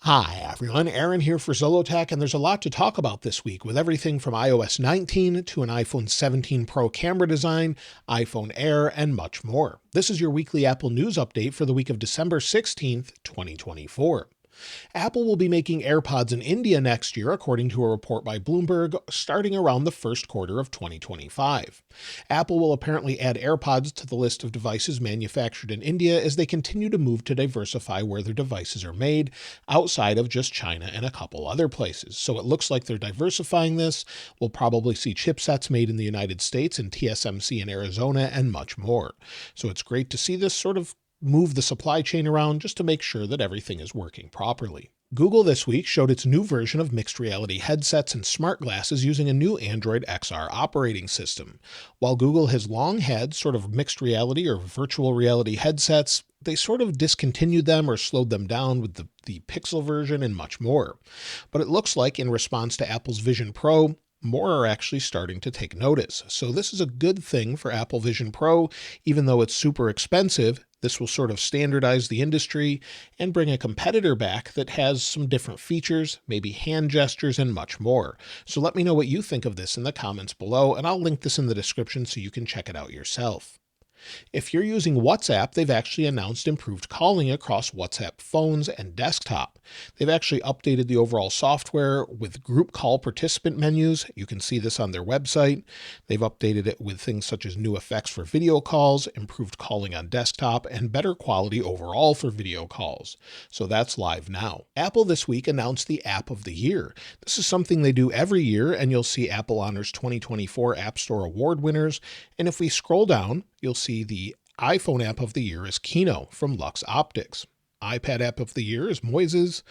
Hi everyone, Aaron here for Zollotech, and there's a lot to talk about this week with everything from iOS 19 to an iPhone 17 Pro camera design, iPhone Air, and much more. This is your weekly Apple news update for the week of December 16th, 2024. Apple will be making AirPods in India next year, according to a report by Bloomberg, starting around the first quarter of 2025. Apple will apparently add AirPods to the list of devices manufactured in India as they continue to move to diversify where their devices are made, outside of just China and a couple other places. So it looks like they're diversifying this. We'll probably see chipsets made in the United States and TSMC in Arizona and much more. So it's great to see this sort of move the supply chain around just to make sure that everything is working properly. Google this week showed its new version of mixed reality headsets and smart glasses using a new Android XR operating system. While Google has long had sort of mixed reality or virtual reality headsets, they sort of discontinued them or slowed them down with the Pixel version and much more. But it looks like in response to Apple's Vision Pro, more are actually starting to take notice. So this is a good thing for Apple Vision Pro, even though it's super expensive. This will sort of standardize the industry and bring a competitor back that has some different features, maybe hand gestures and much more. So let me know what you think of this in the comments below, and I'll link this in the description so you can check it out yourself. If you're using WhatsApp, they've actually announced improved calling across WhatsApp phones and desktop. They've actually updated the overall software with group call participant menus. You can see this on their website. They've updated it with things such as new effects for video calls, improved calling on desktop, and better quality overall for video calls. So that's live now. Apple this week announced the App of the Year. This is something they do every year, and you'll see Apple honors 2024 App Store Award winners. And if we scroll down, you'll see the iPhone app of the year is Kino from Lux Optics. iPad app of the year is Moises.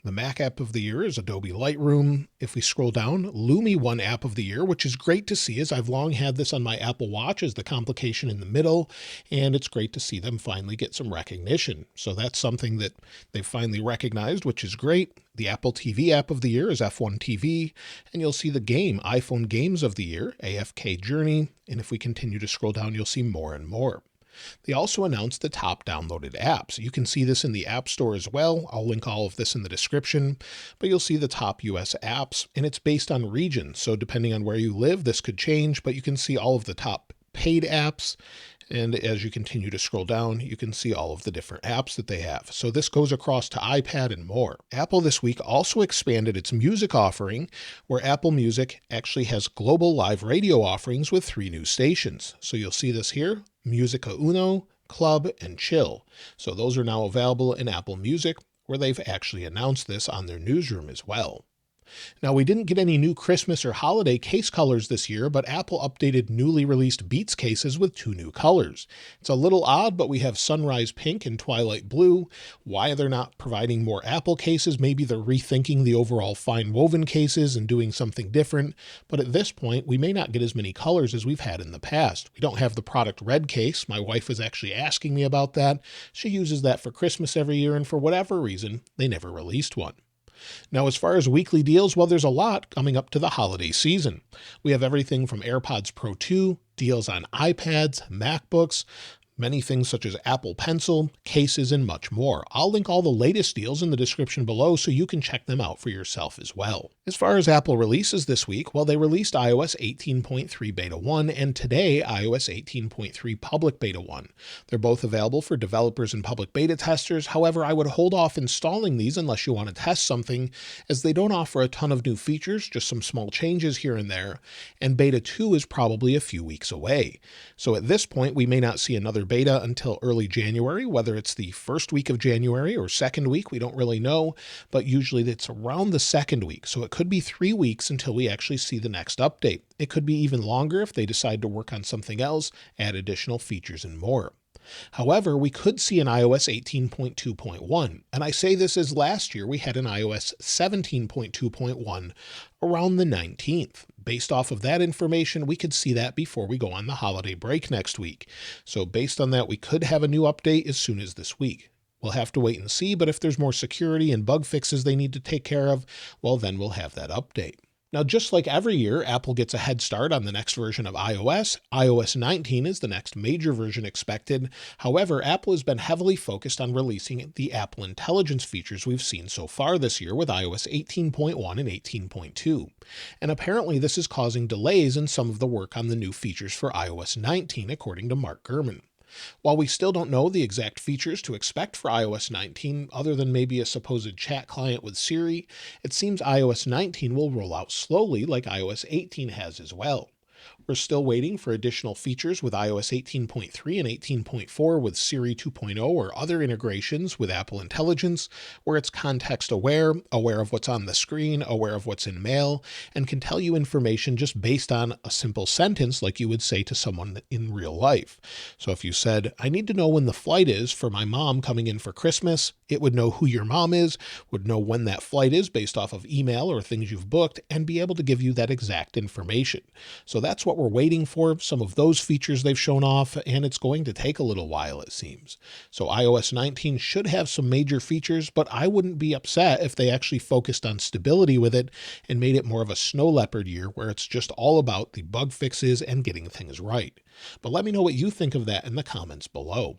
The Mac app of the year is Adobe Lightroom. If we scroll down, Lumi won app of the year, which is great to see as I've long had this on my Apple Watch as the complication in the middle, and it's great to see them finally get some recognition. So that's something that they've finally recognized, which is great. The Apple TV app of the year is F1 TV, and you'll see the iPhone Games of the Year, AFK Journey, and if we continue to scroll down, you'll see more and more. They also announced the top downloaded apps. You can see this in the App Store as well. I'll link all of this in the description, but you'll see the top US apps, and it's based on region. So depending on where you live, this could change, but you can see all of the top paid apps. And as you continue to scroll down, you can see all of the different apps that they have. So this goes across to iPad and more. Apple this week also expanded its music offering, where Apple Music actually has global live radio offerings with 3 new stations. So you'll see this here, Musica Uno, Club, and Chill. So those are now available in Apple Music, where they've actually announced this on their newsroom as well. Now, we didn't get any new Christmas or holiday case colors this year, but Apple updated newly released Beats cases with 2 new colors. It's a little odd, but we have Sunrise Pink and Twilight Blue. Why they're not providing more Apple cases? Maybe they're rethinking the overall fine woven cases and doing something different. But at this point, we may not get as many colors as we've had in the past. We don't have the product red case. My wife was actually asking me about that. She uses that for Christmas every year, and for whatever reason, they never released one. Now, as far as weekly deals, well, there's a lot coming up to the holiday season. We have everything from AirPods Pro 2, deals on iPads, MacBooks, many things such as Apple Pencil, cases, and much more. I'll link all the latest deals in the description below so you can check them out for yourself as well. As far as Apple releases this week, well, they released iOS 18.3 Beta 1 and today iOS 18.3 Public Beta 1. They're both available for developers and public beta testers. However, I would hold off installing these unless you want to test something, as they don't offer a ton of new features, just some small changes here and there, and Beta 2 is probably a few weeks away. So at this point, we may not see another beta until early January, whether it's the first week of January or second week, we don't really know, but usually it's around the second week. So it could be 3 weeks until we actually see the next update. It could be even longer if they decide to work on something else, add additional features and more. However, we could see an iOS 18.2.1, and I say this as last year we had an iOS 17.2.1 around the 19th. Based off of that information, we could see that before we go on the holiday break next week. So based on that, we could have a new update as soon as this week. We'll have to wait and see, but if there's more security and bug fixes they need to take care of, well, then we'll have that update. Now, just like every year, Apple gets a head start on the next version of iOS. iOS 19 is the next major version expected. However, Apple has been heavily focused on releasing the Apple Intelligence features we've seen so far this year with iOS 18.1 and 18.2. And apparently this is causing delays in some of the work on the new features for iOS 19, according to Mark Gurman. While we still don't know the exact features to expect for iOS 19, other than maybe a supposed chat client with Siri, it seems iOS 19 will roll out slowly like iOS 18 has as well. We're still waiting for additional features with iOS 18.3 and 18.4 with Siri 2.0 or other integrations with Apple Intelligence, where it's context aware, aware of what's on the screen, aware of what's in mail, and can tell you information just based on a simple sentence like you would say to someone in real life. So if you said, I need to know when the flight is for my mom coming in for Christmas, it would know who your mom is, would know when that flight is based off of email or things you've booked, and be able to give you that exact information. So that's what we're waiting for, some of those features they've shown off, and it's going to take a little while, it seems. So iOS 19 should have some major features, but I wouldn't be upset if they actually focused on stability with it and made it more of a snow leopard year where it's just all about the bug fixes and getting things right. But let me know what you think of that in the comments below.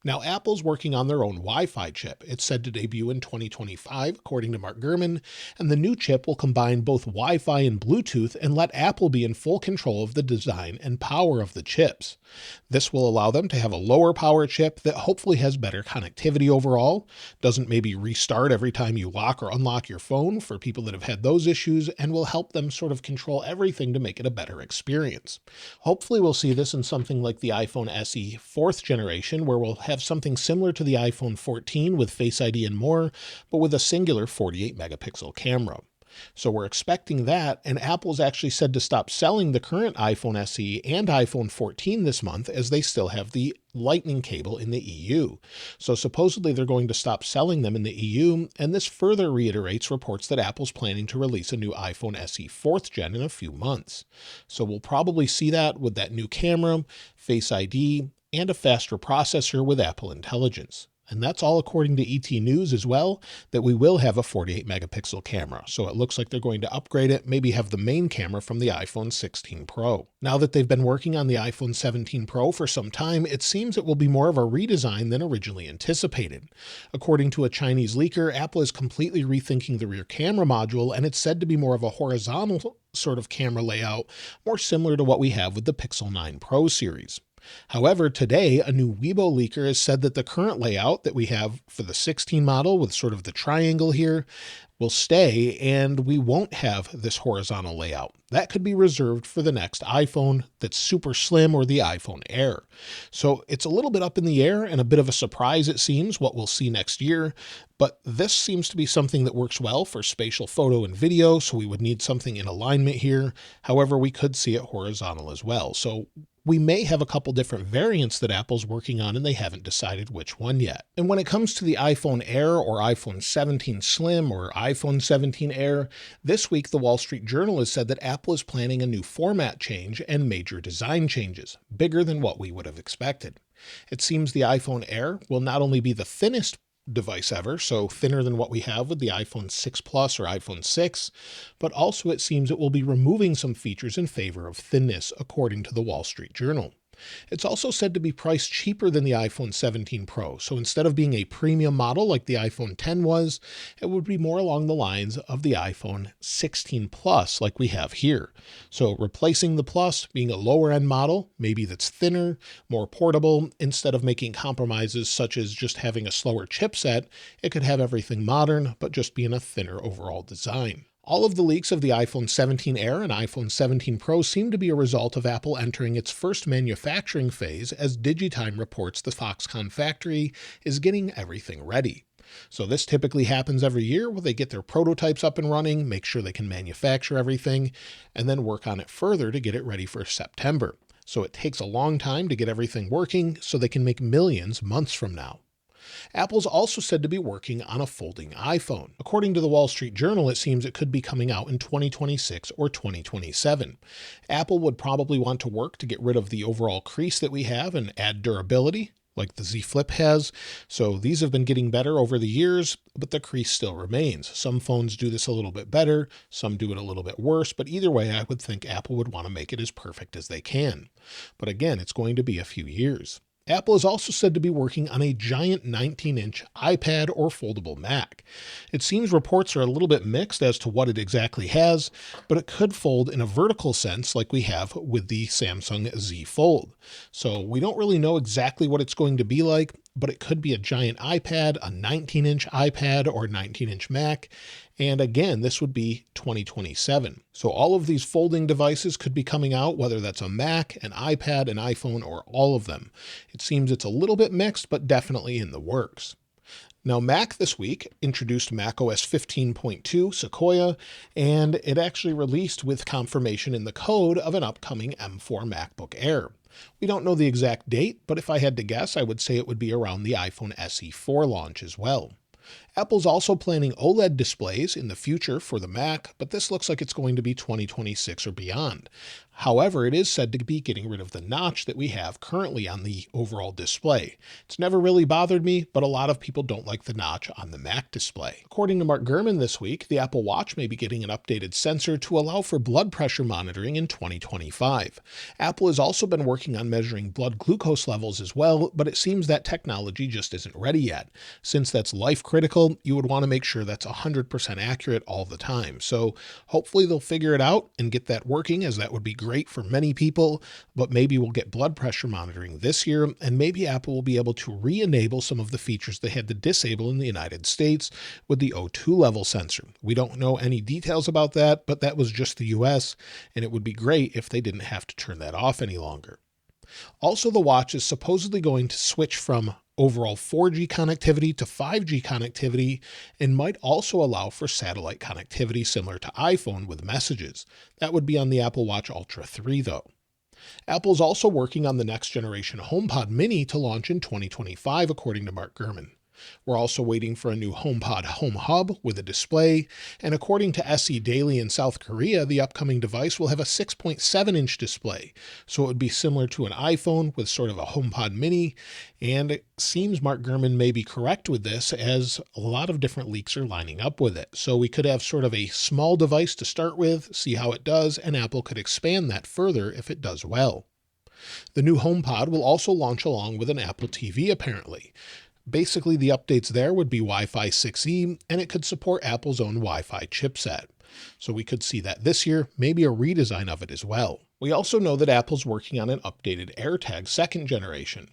Now, Apple's working on their own Wi-Fi chip. It's said to debut in 2025, according to Mark Gurman, and the new chip will combine both Wi-Fi and Bluetooth and let Apple be in full control of the design and power of the chips. This will allow them to have a lower power chip that hopefully has better connectivity overall, doesn't maybe restart every time you lock or unlock your phone for people that have had those issues, and will help them sort of control everything to make it a better experience. Hopefully we'll see this in something like the iPhone SE 4th generation, where we'll have something similar to the iPhone 14 with Face ID and more, but with a singular 48 megapixel camera. So we're expecting that, and Apple's actually said to stop selling the current iPhone SE and iPhone 14 this month as they still have the Lightning cable in the EU. So supposedly they're going to stop selling them in the EU, and this further reiterates reports that Apple's planning to release a new iPhone SE 4th gen in a few months. So we'll probably see that with that new camera, Face ID, and a faster processor with Apple Intelligence. And that's all according to ET News as well, that we will have a 48 megapixel camera. So it looks like they're going to upgrade it, maybe have the main camera from the iPhone 16 Pro. Now that they've been working on the iPhone 17 Pro for some time, it seems it will be more of a redesign than originally anticipated. According to a Chinese leaker, Apple is completely rethinking the rear camera module, and it's said to be more of a horizontal sort of camera layout, more similar to what we have with the Pixel 9 Pro series. However, today, a new Weibo leaker has said that the current layout that we have for the 16 model with sort of the triangle here will stay, and we won't have this horizontal layout. That could be reserved for the next iPhone that's super slim or the iPhone Air. So it's a little bit up in the air and a bit of a surprise, it seems, what we'll see next year. But this seems to be something that works well for spatial photo and video, so we would need something in alignment here. However, we could see it horizontal as well. So we may have a couple different variants that Apple's working on, and they haven't decided which one yet. And when it comes to the iPhone Air or iPhone 17 Slim or iPhone 17 Air, this week the Wall Street Journal has said that Apple is planning a new format change and major design changes, bigger than what we would have expected. It seems the iPhone Air will not only be the thinnest device ever, so thinner than what we have with the iPhone 6 Plus or iPhone 6, but also it seems it will be removing some features in favor of thinness, according to the Wall Street Journal. It's also said to be priced cheaper than the iPhone 17 Pro, so instead of being a premium model like the iPhone 10 was, it would be more along the lines of the iPhone 16 Plus like we have here. So replacing the Plus, being a lower end model, maybe that's thinner, more portable, instead of making compromises such as just having a slower chipset, it could have everything modern, but just be in a thinner overall design. All of the leaks of the iPhone 17 Air and iPhone 17 Pro seem to be a result of Apple entering its first manufacturing phase, as Digitime reports the Foxconn factory is getting everything ready. So this typically happens every year where they get their prototypes up and running, make sure they can manufacture everything, and then work on it further to get it ready for September. So it takes a long time to get everything working so they can make millions months from now. Apple's also said to be working on a folding iPhone. According to the Wall Street Journal, it seems it could be coming out in 2026 or 2027. Apple would probably want to work to get rid of the overall crease that we have and add durability. like the Z Flip has. So these have been getting better over the years, but the crease still remains. Some phones do this a little bit better, some do it a little bit worse, but either way, I would think Apple would want to make it as perfect as they can. But again, it's going to be a few years. Apple is also said to be working on a giant 19-inch iPad or foldable Mac. It seems reports are a little bit mixed as to what it exactly has, but it could fold in a vertical sense like we have with the Samsung Z Fold. So we don't really know exactly what it's going to be like, but it could be a giant iPad, a 19-inch iPad or 19-inch Mac. And again, this would be 2027. So all of these folding devices could be coming out, whether that's a Mac, an iPad, an iPhone, or all of them. It seems it's a little bit mixed, but definitely in the works. Now, Mac this week introduced macOS 15.2 Sequoia, and it actually released with confirmation in the code of an upcoming M4 MacBook Air. We don't know the exact date, but if I had to guess, I would say it would be around the iPhone SE4 launch as well. Apple's also planning OLED displays in the future for the Mac, but this looks like it's going to be 2026 or beyond. However, it is said to be getting rid of the notch that we have currently on the overall display. It's never really bothered me, but a lot of people don't like the notch on the Mac display. According to Mark Gurman this week, the Apple Watch may be getting an updated sensor to allow for blood pressure monitoring in 2025. Apple has also been working on measuring blood glucose levels as well, but it seems that technology just isn't ready yet. Since that's life critical, you would want to make sure that's 100% accurate all the time. So hopefully they'll figure it out and get that working, as that would be great for many people, but maybe we'll get blood pressure monitoring this year, and maybe Apple will be able to re-enable some of the features they had to disable in the United States with the O2 level sensor. We don't know any details about that, but that was just the US, and it would be great if they didn't have to turn that off any longer. Also, the watch is supposedly going to switch from overall 4G connectivity to 5G connectivity, and might also allow for satellite connectivity similar to iPhone with messages. That would be on the Apple Watch Ultra 3 though. Apple's also working on the next generation HomePod Mini to launch in 2025, according to Mark Gurman. We're also waiting for a new HomePod Home Hub with a display, and according to SE Daily in South Korea, the upcoming device will have a 6.7-inch display, so it would be similar to an iPhone with sort of a HomePod Mini, and it seems Mark Gurman may be correct with this, as a lot of different leaks are lining up with it. So we could have sort of a small device to start with, see how it does, and Apple could expand that further if it does well. The new HomePod will also launch along with an Apple TV apparently. Basically, the updates there would be Wi-Fi 6E, and it could support Apple's own Wi-Fi chipset. So we could see that this year, maybe a redesign of it as well. We also know that Apple's working on an updated AirTag second generation.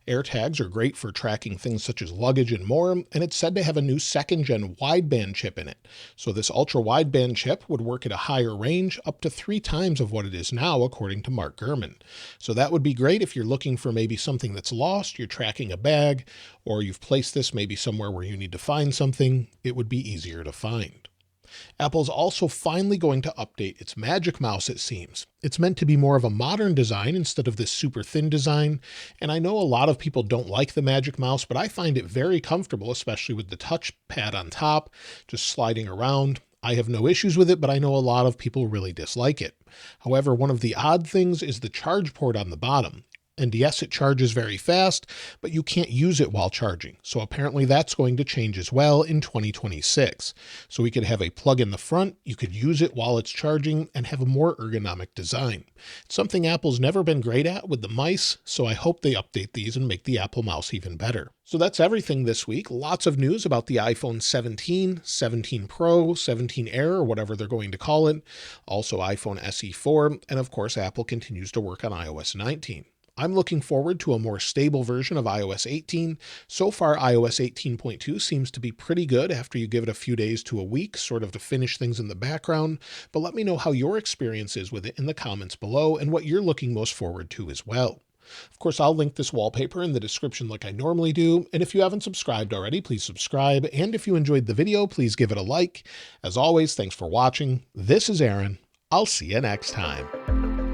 AirTags are great for tracking things such as luggage and more, and it's said to have a new second-gen wideband chip in it. So this ultra-wideband chip would work at a higher range, up to 3 times of what it is now, according to Mark Gurman. So that would be great if you're looking for maybe something that's lost, you're tracking a bag, or you've placed this maybe somewhere where you need to find something, it would be easier to find. Apple's also finally going to update its Magic Mouse, it seems. It's meant to be more of a modern design instead of this super thin design, and I know a lot of people don't like the Magic Mouse, but I find it very comfortable, especially with the touchpad on top, just sliding around. I have no issues with it, but I know a lot of people really dislike it. However, one of the odd things is the charge port on the bottom. And yes, it charges very fast, but you can't use it while charging. So apparently that's going to change as well in 2026. So we could have a plug in the front, you could use it while it's charging, and have a more ergonomic design. It's something Apple's never been great at with the mice, so I hope they update these and make the Apple mouse even better. So that's everything this week. Lots of news about the iPhone 17, 17 Pro, 17 Air, or whatever they're going to call it. Also iPhone SE4, and of course Apple continues to work on iOS 19. I'm looking forward to a more stable version of iOS 18. So far, iOS 18.2 seems to be pretty good after you give it a few days to a week, sort of to finish things in the background. But let me know how your experience is with it in the comments below and what you're looking most forward to as well. Of course, I'll link this wallpaper in the description like I normally do. And if you haven't subscribed already, please subscribe. And if you enjoyed the video, please give it a like. As always, thanks for watching. This is Aaron. I'll see you next time.